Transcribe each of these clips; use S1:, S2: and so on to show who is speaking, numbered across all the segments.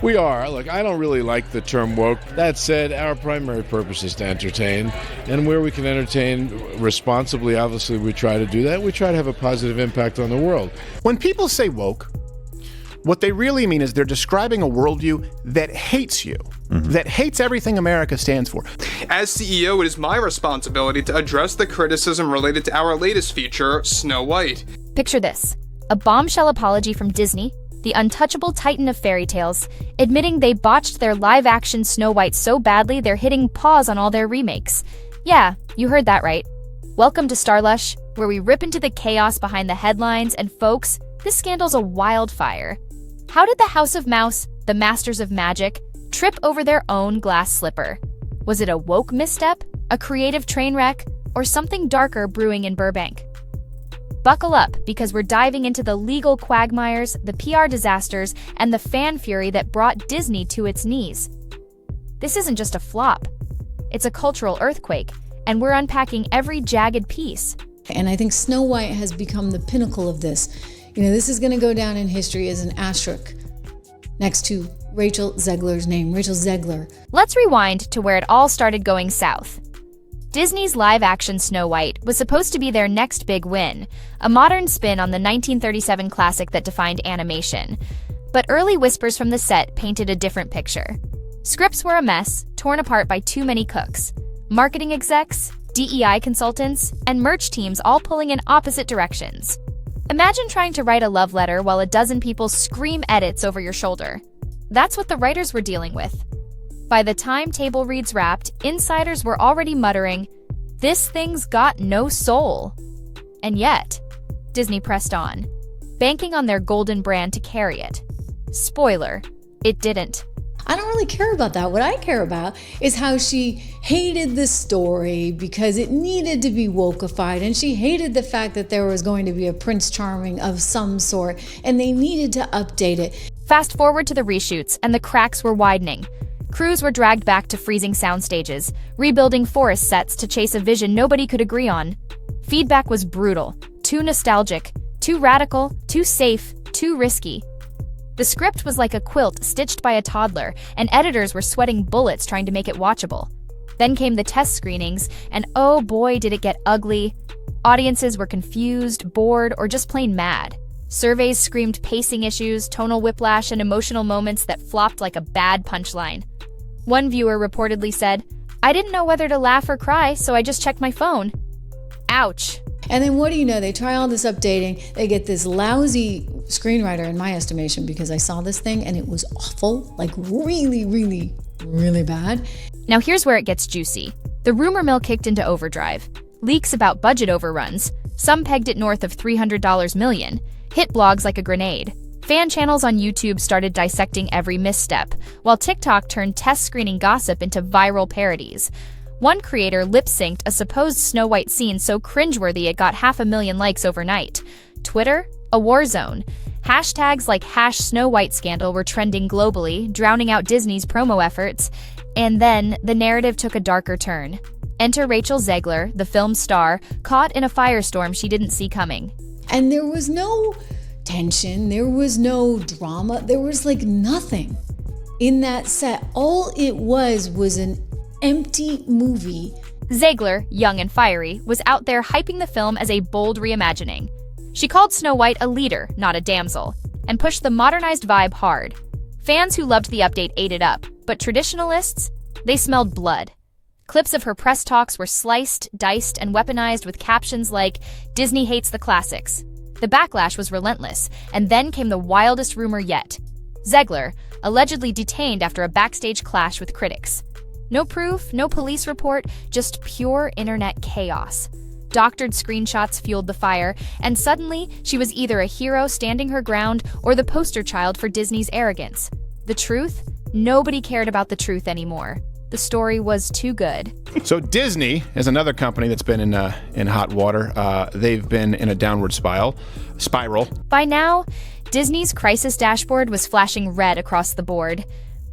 S1: We are. Look, I don't really like the term woke. That said, our primary purpose is to entertain. And where we can entertain responsibly, obviously, we try to do that. We try to have a positive impact on the world.
S2: When people say woke, what they really mean is they're describing a worldview that hates you, that hates everything America stands for.
S3: As CEO, it is my responsibility to address the criticism related to our latest feature, Snow White.
S4: Picture this: a bombshell apology from Disney, the untouchable titan of fairy tales, admitting they botched their live-action Snow White so badly they're hitting pause on all their remakes. Yeah, you heard that right. Welcome to Starlush, where we rip into the chaos behind the headlines, and folks, this scandal's a wildfire. How did the House of Mouse, the masters of magic, trip over their own glass slipper? Was it a woke misstep, a creative train wreck, or something darker brewing in Burbank? Buckle up, because we're diving into the legal quagmires, the PR disasters, and the fan fury that brought Disney to its knees. This isn't just a flop. It's a cultural earthquake, and we're unpacking every jagged piece.
S5: And I think Snow White has become the pinnacle of this. This is going to go down in history as an asterisk next to Rachel Zegler's name, Rachel Zegler.
S4: Let's rewind to where it all started going south. Disney's live-action Snow White was supposed to be their next big win, a modern spin on the 1937 classic that defined animation. But early whispers from the set painted a different picture. Scripts were a mess, torn apart by too many cooks. Marketing execs, DEI consultants, and merch teams all pulling in opposite directions. Imagine trying to write a love letter while a dozen people scream edits over your shoulder. That's what the writers were dealing with. By the time table reads wrapped, insiders were already muttering, "This thing's got no soul." And yet, Disney pressed on, banking on their golden brand to carry it. Spoiler, it didn't.
S5: I don't really care about that. What I care about is how she hated the story because it needed to be wokeified, and she hated the fact that there was going to be a Prince Charming of some sort, and they needed to update it.
S4: Fast forward to the reshoots, and the cracks were widening. Crews were dragged back to freezing sound stages, rebuilding forest sets to chase a vision nobody could agree on. Feedback was brutal, too nostalgic, too radical, too safe, too risky. The script was like a quilt stitched by a toddler, and editors were sweating bullets trying to make it watchable. Then came the test screenings, and oh boy did it get ugly. Audiences were confused, bored, or just plain mad. Surveys screamed pacing issues, tonal whiplash, and emotional moments that flopped like a bad punchline. One viewer reportedly said, "I didn't know whether to laugh or cry, so I just checked my phone." Ouch.
S5: And then what do you know? They try all this updating. They get this lousy screenwriter, in my estimation, because I saw this thing and it was awful, like really, really, really bad.
S4: Now here's where it gets juicy. The rumor mill kicked into overdrive. Leaks about budget overruns. Some pegged it north of $300 million. Hit blogs like a grenade. Fan channels on YouTube started dissecting every misstep, while TikTok turned test screening gossip into viral parodies. One creator lip-synced a supposed Snow White scene so cringeworthy it got 500,000 likes overnight. Twitter? A war zone. Hashtags like #SnowWhiteScandal were trending globally, drowning out Disney's promo efforts. And then, the narrative took a darker turn. Enter Rachel Zegler, the film's star, caught in a firestorm she didn't see coming.
S5: And there was no tension, there was no drama, there was like nothing in that set. All it was an empty movie.
S4: Zegler, young and fiery, was out there hyping the film as a bold reimagining. She called Snow White a leader, not a damsel, and pushed the modernized vibe hard. Fans who loved the update ate it up, but traditionalists? They smelled blood. Clips of her press talks were sliced, diced, and weaponized with captions like, "Disney hates the classics." The backlash was relentless, and then came the wildest rumor yet. Zegler, allegedly detained after a backstage clash with critics. No proof, no police report, just pure internet chaos. Doctored screenshots fueled the fire, and suddenly she was either a hero standing her ground or the poster child for Disney's arrogance. The truth? Nobody cared about the truth anymore. The story was too good.
S2: So Disney is another company that's been in hot water. They've been in a downward spiral.
S4: By now, Disney's crisis dashboard was flashing red across the board.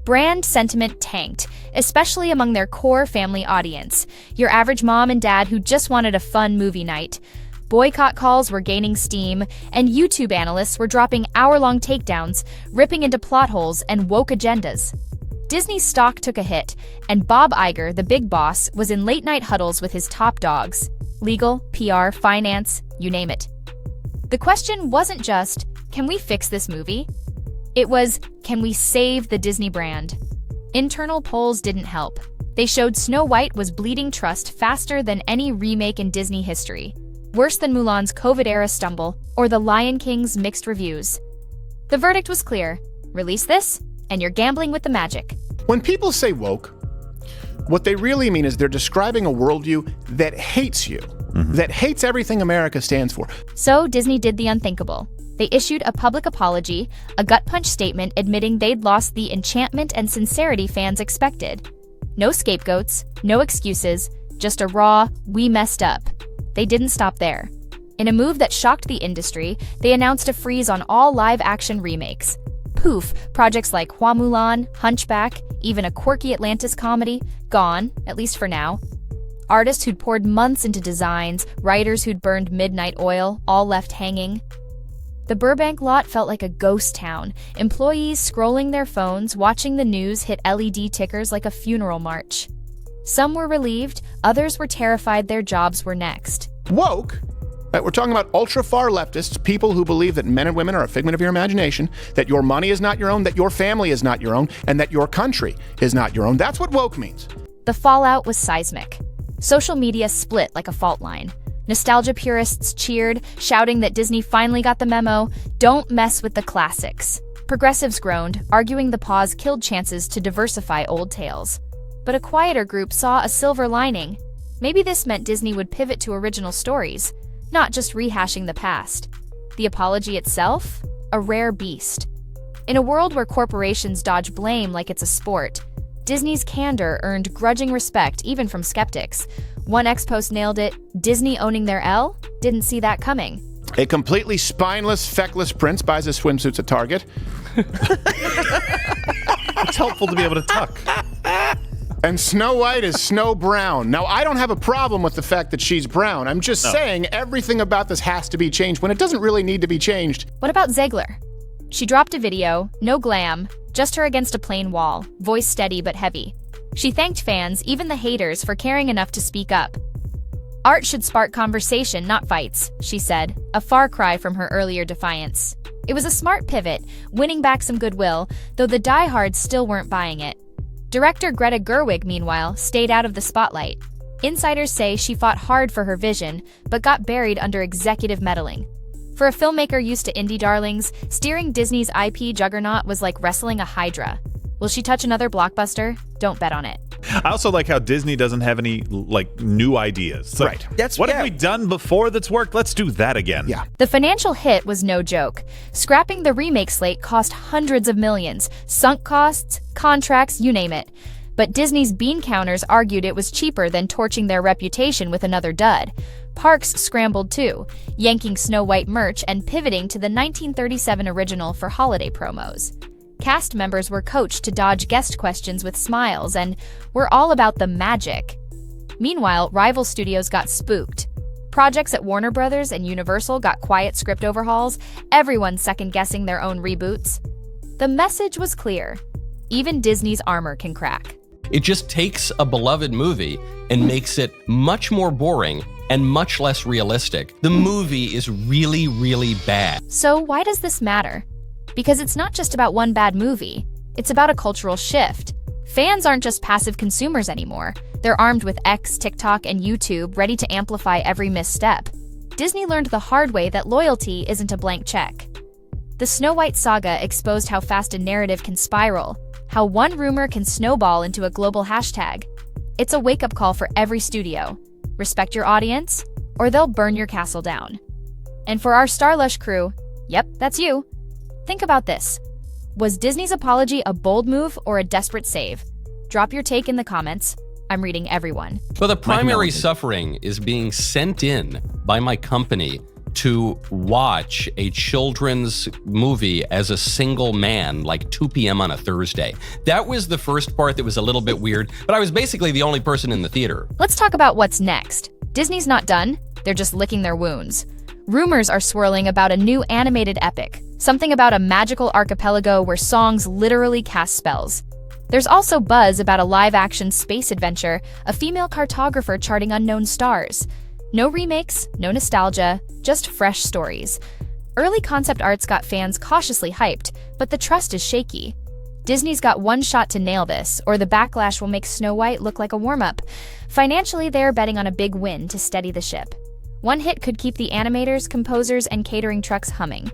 S4: Brand sentiment tanked, especially among their core family audience, your average mom and dad who just wanted a fun movie night. Boycott calls were gaining steam, and YouTube analysts were dropping hour-long takedowns, ripping into plot holes and woke agendas. Disney's stock took a hit, and Bob Iger, the big boss, was in late-night huddles with his top dogs. Legal, PR, finance, you name it. The question wasn't just, can we fix this movie? It was, can we save the Disney brand? Internal polls didn't help. They showed Snow White was bleeding trust faster than any remake in Disney history. Worse than Mulan's COVID-era stumble or The Lion King's mixed reviews. The verdict was clear. Release this, and you're gambling with the magic.
S2: When people say woke, what they really mean is they're describing a worldview that hates you, that hates everything America stands for.
S4: So Disney did the unthinkable. They issued a public apology, a gut-punch statement admitting they'd lost the enchantment and sincerity fans expected. No scapegoats, no excuses, just a raw, we messed up. They didn't stop there. In a move that shocked the industry, they announced a freeze on all live-action remakes. Poof, projects like Hua Mulan, Hunchback, even a quirky Atlantis comedy, gone, at least for now. Artists who'd poured months into designs, writers who'd burned midnight oil, all left hanging. The Burbank lot felt like a ghost town, employees scrolling their phones, watching the news hit LED tickers like a funeral march. Some were relieved, others were terrified their jobs were next.
S2: Woke? We're talking about ultra-far leftists, people who believe that men and women are a figment of your imagination, that your money is not your own, that your family is not your own, and that your country is not your own. That's what woke means.
S4: The fallout was seismic. Social media split like a fault line. Nostalgia purists cheered, shouting that Disney finally got the memo, don't mess with the classics. Progressives groaned, arguing the pause killed chances to diversify old tales. But a quieter group saw a silver lining. Maybe this meant Disney would pivot to original stories, not just rehashing the past. The apology itself? A rare beast. In a world where corporations dodge blame like it's a sport, Disney's candor earned grudging respect even from skeptics. One ex-post nailed it, Disney owning their L? Didn't see that coming.
S2: A completely spineless, feckless prince buys his swimsuits at Target.
S6: It's helpful to be able to tuck.
S2: And Snow White is Snow Brown. Now, I don't have a problem with the fact that she's brown. I'm just saying everything about this has to be changed when it doesn't really need to be changed.
S4: What about Ziegler? She dropped a video, no glam, just her against a plain wall, voice steady but heavy. She thanked fans, even the haters, for caring enough to speak up. Art should spark conversation, not fights, she said, a far cry from her earlier defiance. It was a smart pivot, winning back some goodwill, though the diehards still weren't buying it. Director Greta Gerwig, meanwhile, stayed out of the spotlight. Insiders say she fought hard for her vision, but got buried under executive meddling. For a filmmaker used to indie darlings, steering Disney's IP juggernaut was like wrestling a hydra. Will she touch another blockbuster? Don't bet on it.
S6: I also like how Disney doesn't have any, new ideas. It's
S2: Right.
S6: What have we done before that's worked? Let's do that again.
S2: Yeah.
S4: The financial hit was no joke. Scrapping the remake slate cost hundreds of millions. Sunk costs, contracts, you name it. But Disney's bean counters argued it was cheaper than torching their reputation with another dud. Parks scrambled too, yanking Snow White merch and pivoting to the 1937 original for holiday promos. Cast members were coached to dodge guest questions with smiles and were all about the magic. Meanwhile, rival studios got spooked. Projects at Warner Brothers and Universal got quiet script overhauls, everyone second-guessing their own reboots. The message was clear. Even Disney's armor can crack.
S7: It just takes a beloved movie and makes it much more boring and much less realistic. The movie is really, really bad.
S4: So why does this matter? Because it's not just about one bad movie. It's about a cultural shift. Fans aren't just passive consumers anymore. They're armed with X, TikTok, and YouTube, ready to amplify every misstep. Disney learned the hard way that loyalty isn't a blank check. The Snow White saga exposed how fast a narrative can spiral, how one rumor can snowball into a global hashtag. It's a wake-up call for every studio. Respect your audience, or they'll burn your castle down. And for our Starlush crew, yep, that's you. Think about this. Was Disney's apology a bold move or a desperate save? Drop your take in the comments. I'm reading everyone.
S7: But the primary suffering is being sent in by my company to watch a children's movie as a single man, like 2 p.m. on a Thursday. That was the first part that was a little bit weird, but I was basically the only person in the theater.
S4: Let's talk about what's next. Disney's not done. They're just licking their wounds. Rumors are swirling about a new animated epic, something about a magical archipelago where songs literally cast spells. There's also buzz about a live-action space adventure, a female cartographer charting unknown stars. No remakes, no nostalgia, just fresh stories. Early concept arts got fans cautiously hyped, but the trust is shaky. Disney's got one shot to nail this, or the backlash will make Snow White look like a warm-up. Financially, they're betting on a big win to steady the ship. One hit could keep the animators, composers, and catering trucks humming.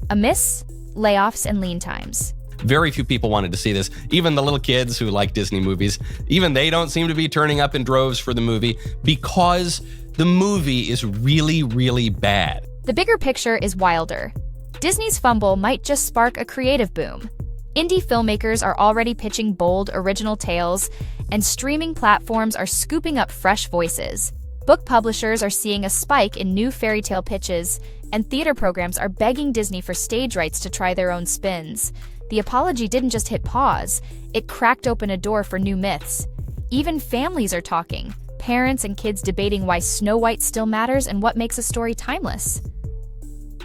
S4: A miss? Layoffs and lean times.
S7: Very few people wanted to see this. Even the little kids who like Disney movies, even they don't seem to be turning up in droves for the movie because the movie is really, really bad.
S4: The bigger picture is wilder. Disney's fumble might just spark a creative boom. Indie filmmakers are already pitching bold, original tales, and streaming platforms are scooping up fresh voices. Book publishers are seeing a spike in new fairy tale pitches, and theater programs are begging Disney for stage rights to try their own spins. The apology didn't just hit pause, it cracked open a door for new myths. Even families are talking, parents and kids debating why Snow White still matters and what makes a story timeless.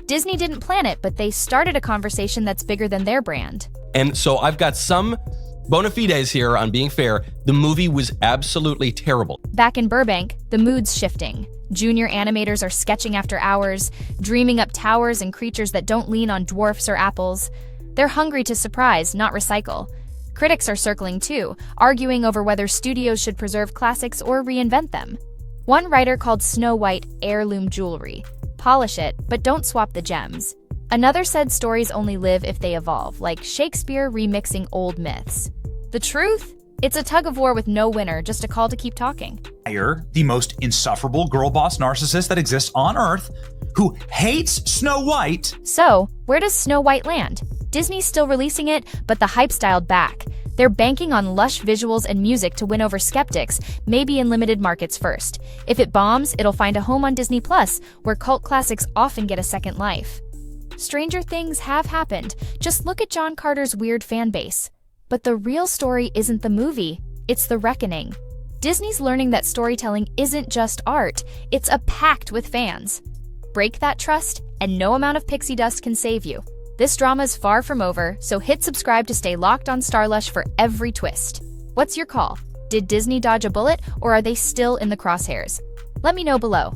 S4: Disney didn't plan it, but they started a conversation that's bigger than their brand.
S7: And so I've got some bona fides here on being fair. The movie was absolutely terrible.
S4: Back in Burbank, the mood's shifting. Junior animators are sketching after hours, dreaming up towers and creatures that don't lean on dwarfs or apples. They're hungry to surprise, not recycle. Critics are circling too, arguing over whether studios should preserve classics or reinvent them. One writer called Snow White heirloom jewelry. Polish it, but don't swap the gems. Another said stories only live if they evolve, like Shakespeare remixing old myths. The truth? It's a tug of war with no winner, just a call to keep talking.
S8: The most insufferable girl boss narcissist that exists on Earth, who hates Snow White.
S4: So, where does Snow White land? Disney's still releasing it, but the hype's dialed back. They're banking on lush visuals and music to win over skeptics, maybe in limited markets first. If it bombs, it'll find a home on Disney+, where cult classics often get a second life. Stranger things have happened. Just look at John Carter's weird fan base. But the real story isn't the movie, it's the reckoning. Disney's learning that storytelling isn't just art, it's a pact with fans. Break that trust, and no amount of pixie dust can save you. This drama's far from over, so hit subscribe to stay locked on Starlush for every twist. What's your call? Did Disney dodge a bullet, or are they still in the crosshairs? Let me know below.